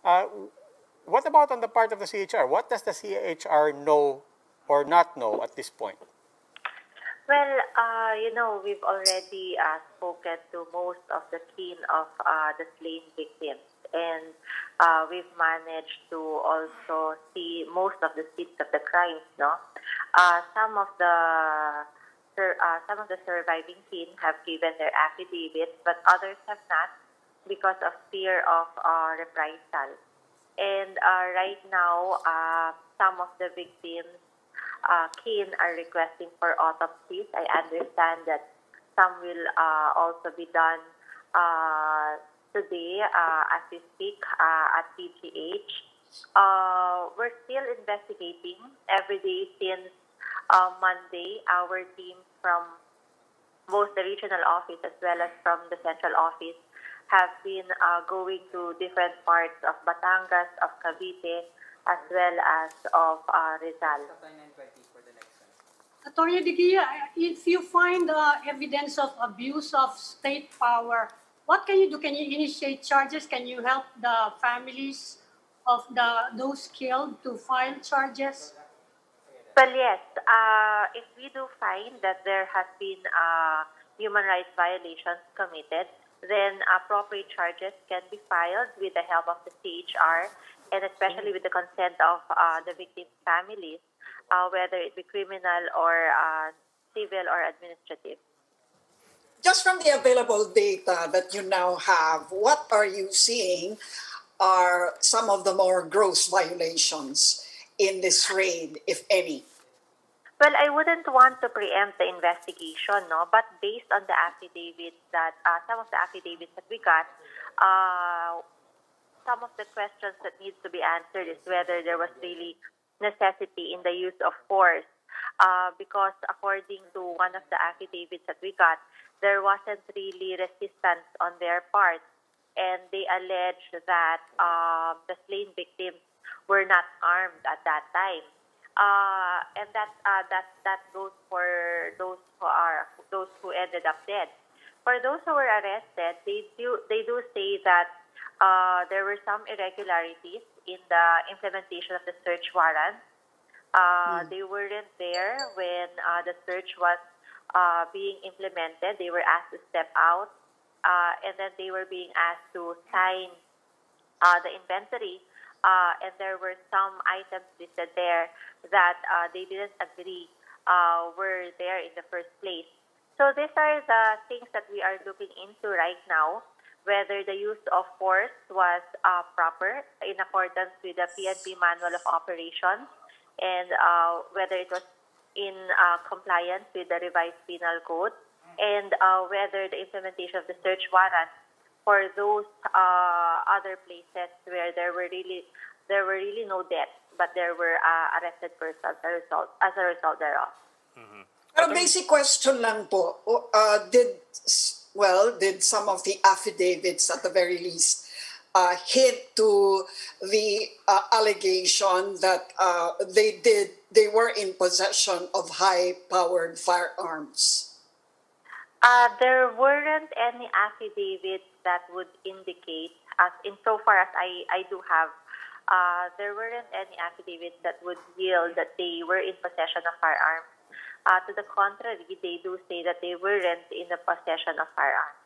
Uh, what about on the part of the CHR? What does the CHR know or not know at this point? Well, we've already spoken to most of the kin of the slain victims, and we've managed to also see most of the scenes of the crimes. No, some of the surviving kin have given their affidavits, but others have not because of fear of reprisal. And right now, some of the victims kin are requesting for autopsies. I understand that some will also be done today as we speak at PGH. We're still investigating every day since Monday. Our team from both the regional office as well as from the central office have been going to different parts of Batangas, of Cavite, as well as of Rizal. Atty. de Guia, if you find evidence of abuse of state power, what can you do? Can you initiate charges? Can you help the families of those killed to file charges? Well, yes. If we do find that there has been human rights violations committed, then appropriate charges can be filed with the help of the CHR and especially with the consent of the victim's families, whether it be criminal or civil or administrative. Just from the available data that you now have, what are you seeing are some of the more gross violations in this raid, if any? Well, I wouldn't want to preempt the investigation, no. But based on the affidavits that some of the affidavits that we got, some of the questions that needs to be answered is whether there was really necessity in the use of force. Because according to one of the affidavits that we got, there wasn't really resistance on their part, and they allege that the slain victims were not armed at that time. And that goes for those who ended up dead. For those who were arrested, they do say that there were some irregularities in the implementation of the search warrant. They weren't there when the search was being implemented. They were asked to step out, and then they were being asked to sign the inventory. And there were some items listed there that they didn't agree were there in the first place. So these are the things that we are looking into right now, whether the use of force was proper in accordance with the PNP Manual of Operations, and whether it was in compliance with the revised penal code, and whether the implementation of the search warrant for those other places where there were really no deaths, but there were arrested persons as a result thereof. Mm-hmm. A basic question lang po. Did some of the affidavits at the very least hint to the allegation that they were in possession of high-powered firearms? There weren't any affidavits that would indicate, as insofar as I do have, there weren't any affidavits that would yield that they were in possession of firearms. To the contrary, they do say that they weren't in the possession of firearms.